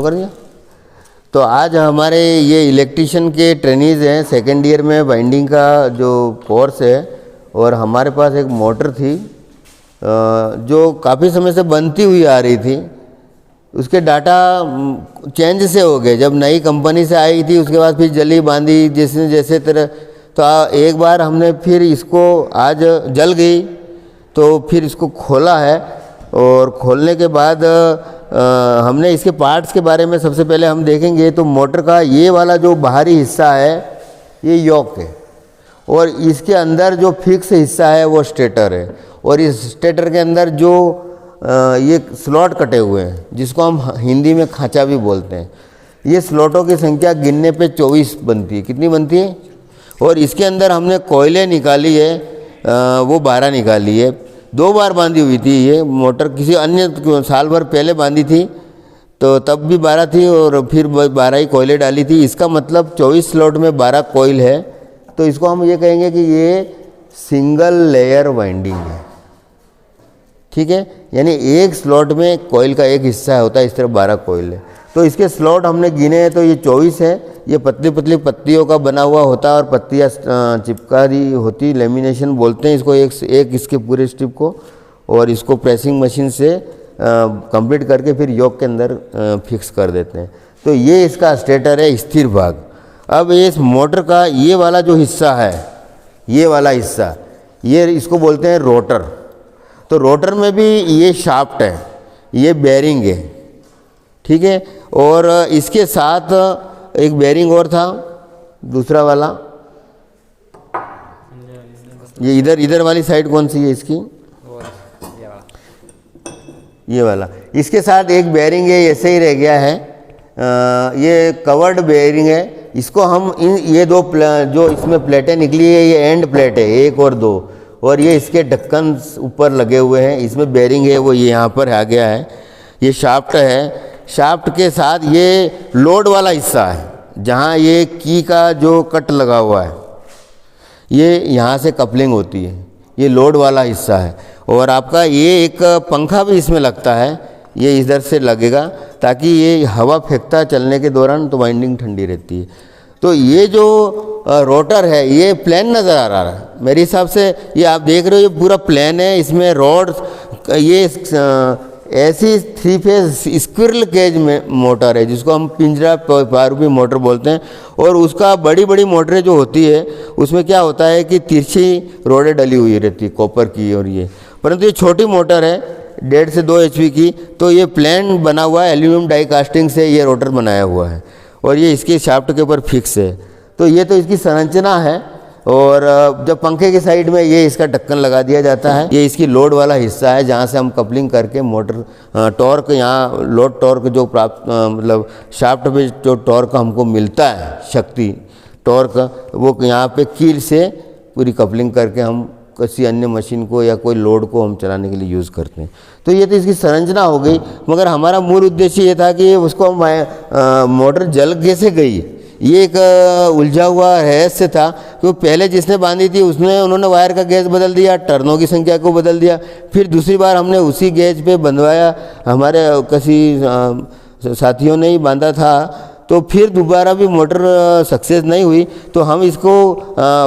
कर दिया। तो आज हमारे ये इलेक्ट्रिशियन के ट्रेनीज हैं, सेकेंड ईयर में वाइंडिंग का जो कोर्स है, और हमारे पास एक मोटर थी जो काफ़ी समय से बनती हुई आ रही थी। उसके डाटा चेंज से हो गए, जब नई कंपनी से आई थी उसके बाद फिर जली बांधी जैसे जैसे तरह। तो एक बार हमने फिर इसको, आज जल गई तो फिर इसको खोला है, और खोलने के बाद हमने इसके पार्ट्स के बारे में सबसे पहले हम देखेंगे। तो मोटर का ये वाला जो बाहरी हिस्सा है ये योक है, और इसके अंदर जो फिक्स हिस्सा है वो स्टेटर है, और इस स्टेटर के अंदर जो ये स्लॉट कटे हुए हैं जिसको हम हिंदी में खांचा भी बोलते हैं, ये स्लॉटों की संख्या गिनने पे 24 बनती है। कितनी बनती है? और इसके अंदर हमने कोयले निकाली है, वो 12 निकाली है। 2 बार बांधी हुई थी ये मोटर, किसी अन्य साल भर पहले बांधी थी तो तब भी 12 थी, और फिर 12 ही कोयले डाली थी। इसका मतलब 24 स्लॉट में 12 कोयल है। तो इसको हम ये कहेंगे कि ये सिंगल लेयर वाइंडिंग है, ठीक है। यानी एक स्लॉट में कोयल का एक हिस्सा होता है, इस तरह 12 कोयल है। तो इसके स्लॉट हमने गिने हैं तो ये 24 है। ये पतली पतली पत्तियों का बना हुआ होता है, और पत्तियाँ चिपकारी होती, लेमिनेशन बोलते हैं इसको, एक इसके पूरे स्ट्रिप को, और इसको प्रेसिंग मशीन से कंप्लीट करके फिर योक के अंदर फिक्स कर देते हैं। तो ये इसका स्टेटर है, स्थिर भाग। अब इस मोटर का ये वाला जो हिस्सा है, ये वाला हिस्सा, ये इसको बोलते हैं रोटर। तो रोटर में भी ये शाफ्ट है, ये बेरिंग है, ठीक है। और इसके साथ एक बेरिंग और था, दूसरा वाला, ये इधर वाली साइड कौन सी है इसकी? ये वाला। इसके साथ एक बेरिंग है, ऐसे ही रह गया है। ये कवर्ड बेरिंग है। इसको हम ये दो जो इसमें प्लेटें निकली है, ये एंड प्लेट है, 1 और 2, और ये इसके ढक्कन ऊपर लगे हुए हैं। इसमें बेरिंग है, वो ये यहाँ पर आ गया है। ये शाफ्ट है। शाफ्ट के साथ ये लोड वाला हिस्सा है, जहाँ ये की का जो कट लगा हुआ है, ये यहाँ से कपलिंग होती है, ये लोड वाला हिस्सा है। और आपका ये एक पंखा भी इसमें लगता है, ये इधर से लगेगा ताकि ये हवा फेंकता चलने के दौरान, तो वाइंडिंग ठंडी रहती है। तो ये जो रोटर है ये प्लेन नज़र आ रहा है मेरे हिसाब से। ये आप देख रहे हो, ये पूरा प्लेन है। इसमें रॉड, ये ऐसी 3 फेज स्क्विरल केज में मोटर है जिसको हम पिंजरा पारूपी मोटर बोलते हैं। और उसका बड़ी बड़ी मोटरें जो होती है उसमें क्या होता है कि तिरछी रोडें डली हुई रहती है कॉपर की, और ये, परंतु ये छोटी मोटर है 1.5 से 2 HP की। तो ये प्लेन बना हुआ है, एल्यूमिनियम डाई कास्टिंग से ये रोटर बनाया हुआ है, और ये इसके शाफ्ट के ऊपर फिक्स है। तो ये तो इसकी संरचना है। और जब पंखे की साइड में ये इसका ढक्कन लगा दिया जाता है, ये इसकी लोड वाला हिस्सा है जहाँ से हम कपलिंग करके मोटर टॉर्क, यहाँ लोड टॉर्क जो प्राप्त, मतलब शाफ्ट पे जो टॉर्क हमको मिलता है, शक्ति टॉर्क, वो यहाँ पे कील से पूरी कपलिंग करके हम किसी अन्य मशीन को या कोई लोड को हम चलाने के लिए यूज़ करते हैं। तो ये तो इसकी संरचना हो गई। मगर हमारा मूल उद्देश्य ये था कि उसको मोटर जल कैसे गई, ये एक उलझा हुआ रहस्य था। क्योंकि पहले जिसने बांधी थी उन्होंने वायर का गेज बदल दिया, टर्नों की संख्या को बदल दिया। फिर दूसरी बार हमने उसी गेज पे बंधवाया, हमारे किसी साथियों ने ही बांधा था। तो फिर दोबारा भी मोटर सक्सेस नहीं हुई। तो हम इसको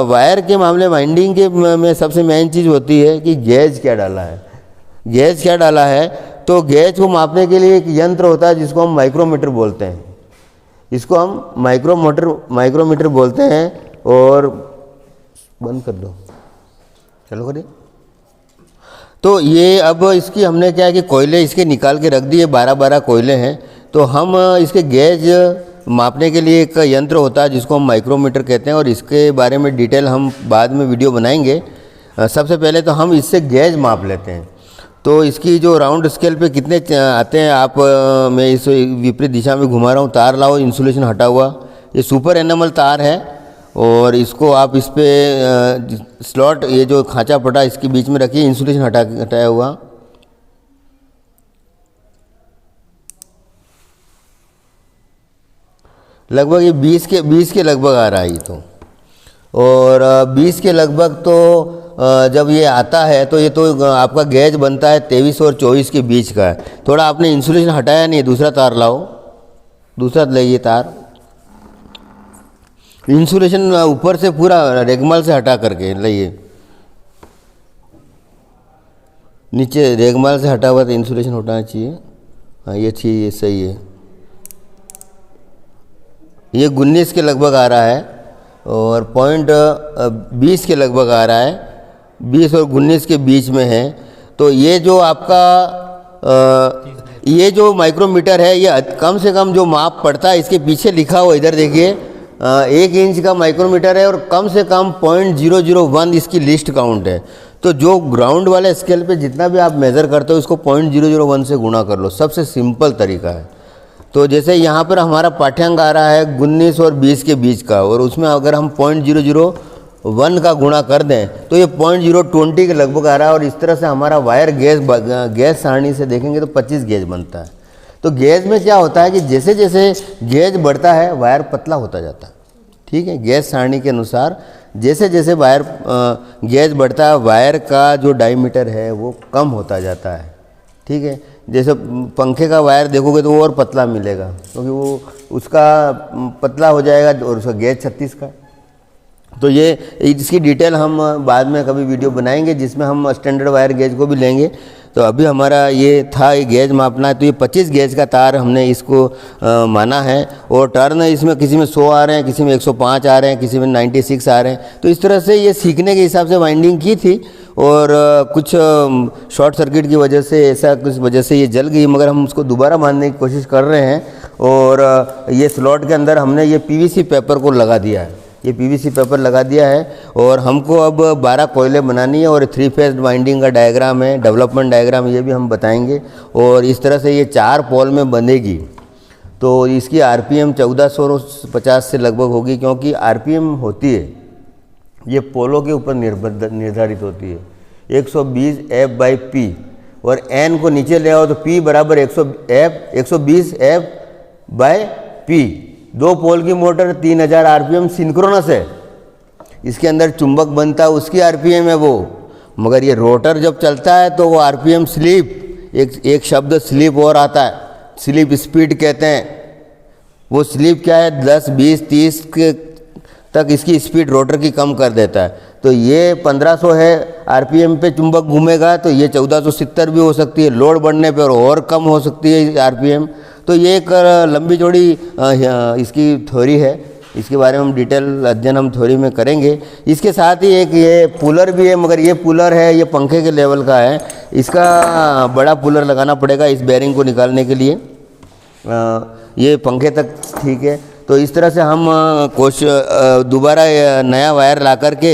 वायर के मामले, वाइंडिंग के में सबसे मेन चीज़ होती है कि गेज क्या डाला है। गेज क्या डाला है, तो गेज को मापने के लिए एक यंत्र होता है जिसको हम माइक्रोमीटर बोलते हैं। इसको हम माइक्रोमीटर बोलते हैं। और बंद कर दो, चलो करिए। तो ये अब इसकी हमने क्या है कि कोयले इसके निकाल के रख दिए, 12 कोयले हैं। तो हम इसके गेज मापने के लिए एक यंत्र होता है जिसको हम माइक्रोमीटर कहते हैं, और इसके बारे में डिटेल हम बाद में वीडियो बनाएंगे। सबसे पहले तो हम इससे गेज माप लेते हैं। तो इसकी जो राउंड स्केल पे कितने आते हैं, आप मैं इस विपरीत दिशा में घुमा रहा हूँ, तार लाओ, इंसुलेशन हटा हुआ, ये सुपर एनामल तार है। और इसको आप इस पर स्लॉट, ये जो खांचा पटा इसके बीच में रखिए, इंसुलेशन हटाया हुआ। लगभग ये 20 के लगभग आ रहा है ये तो। और 20 के लगभग तो जब ये आता है तो ये तो आपका गेज बनता है 23 और 24 के बीच का है। थोड़ा आपने इंसुलेशन हटाया नहीं, दूसरा तार लाओ, दूसरा लगाइए तार। इंसुलेशन ऊपर से पूरा रेगमाल से हटा करके लाइए, नीचे रेगमाल से हटा हुआ तो इंसुलेशन हटाना चाहिए। हाँ ये ठीक, ये सही है। ये 19 के लगभग आ रहा है और पॉइंट 20 के लगभग आ रहा है, 20 और 19 के बीच में है। तो ये जो आपका ये जो माइक्रोमीटर है ये कम से कम जो माप पड़ता है, इसके पीछे लिखा हुआ इधर देखिए 1 इंच का माइक्रोमीटर है और कम से कम 0.001 इसकी लिस्ट काउंट है। तो जो ग्राउंड वाले स्केल पे जितना भी आप मेज़र करते हो इसको 0.001 से गुणा कर लो, सबसे सिंपल तरीका है। तो जैसे यहाँ पर हमारा पाठ्यांक आ रहा है 19 और 20 के बीच का, और उसमें अगर हम 0.001 का गुणा कर दें तो ये 0.020 के लगभग आ रहा है। और इस तरह से हमारा वायर गेज सारणी से देखेंगे तो 25 गेज बनता है। तो गेज में क्या होता है कि जैसे जैसे गेज बढ़ता है वायर पतला होता जाता है, ठीक है। गेज सारणी के अनुसार जैसे जैसे वायर गेज बढ़ता है वायर का जो डायमीटर है वो कम होता जाता है, ठीक है। जैसे पंखे का वायर देखोगे तो वो और पतला मिलेगा क्योंकि वो उसका पतला हो जाएगा और उसका गेज 36 का। तो ये इसकी डिटेल हम बाद में कभी वीडियो बनाएंगे जिसमें हम स्टैंडर्ड वायर गेज को भी लेंगे। तो अभी हमारा ये था ये गेज मापना है। तो ये 25 गेज का तार हमने इसको माना है और टर्न इसमें किसी में 100 आ रहे हैं, किसी में 105 आ रहे हैं, किसी में 96 आ रहे हैं। तो इस तरह से ये सीखने के हिसाब से वाइंडिंग की थी और कुछ शॉर्ट सर्किट की वजह से ऐसा कुछ वजह से ये जल गई, मगर हम उसको दोबारा बांधने की कोशिश कर रहे हैं। और ये स्लॉट के अंदर हमने ये पीवीसी पेपर को लगा दिया है, ये पीवीसी पेपर लगा दिया है और हमको अब 12 कोयले बनानी है और 3 फेज वाइंडिंग का डायग्राम है, डेवलपमेंट डायग्राम, ये भी हम बताएंगे। और इस तरह से ये 4 पोल में बंधेगी। तो इसकी आरपीएम 1450 से लगभग होगी, क्योंकि आरपीएम होती है ये पोलों के ऊपर निर्धारित होती है। 120 F/P और N को नीचे ले आओ तो P बराबर 120 F/P। 2 पोल की मोटर 3000 आरपीएम सिंक्रोनस है। इसके अंदर चुंबक बनता है उसकी आरपीएम है वो, मगर ये रोटर जब चलता है तो वो आरपीएम स्लिप, एक शब्द स्लिप और आता है, स्लिप स्पीड कहते हैं। वो स्लिप क्या है 10, 20, 30 के तक इसकी स्पीड रोटर की कम कर देता है। तो ये 1500 है आरपीएम पे चुंबक घूमेगा, तो ये 1470 भी हो सकती है, लोड बढ़ने पे और कम हो सकती है आरपीएम। तो ये एक लंबी चौड़ी इसकी थ्योरी है, इसके बारे में हम डिटेल अध्ययन हम थ्योरी में करेंगे। इसके साथ ही एक ये पुलर भी है, मगर ये पुलर है ये पंखे के लेवल का है, इसका बड़ा पुलर लगाना पड़ेगा इस बेरिंग को निकालने के लिए। ये पंखे तक ठीक है। तो इस तरह से हम दोबारा नया वायर ला करके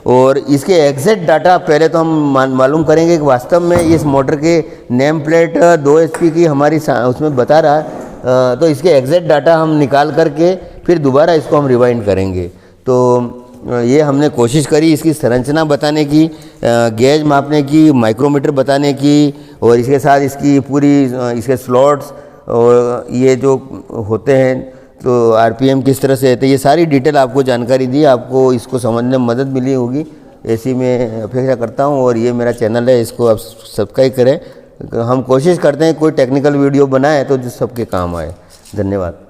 और इसके एग्जैक्ट डाटा पहले तो हम मालूम करेंगे कि वास्तव में इस मोटर के नेम प्लेट 2 HP की हमारी उसमें बता रहा है। तो इसके एग्जैक्ट डाटा हम निकाल करके फिर दोबारा इसको हम रिवाइंड करेंगे। तो ये हमने कोशिश करी इसकी संरचना बताने की, गेज मापने की, माइक्रोमीटर बताने की, और इसके साथ इसकी पूरी इसके स्लॉट्स और ये जो होते हैं तो आरपीएम किस तरह से रहते हैं, ये सारी डिटेल आपको जानकारी दी, आपको इसको समझने में मदद मिली होगी ऐसी मैं अपेक्षा करता हूँ। और ये मेरा चैनल है, इसको आप सब्सक्राइब करें। हम कोशिश करते हैं कोई टेक्निकल वीडियो बनाए तो जो सबके काम आए। धन्यवाद।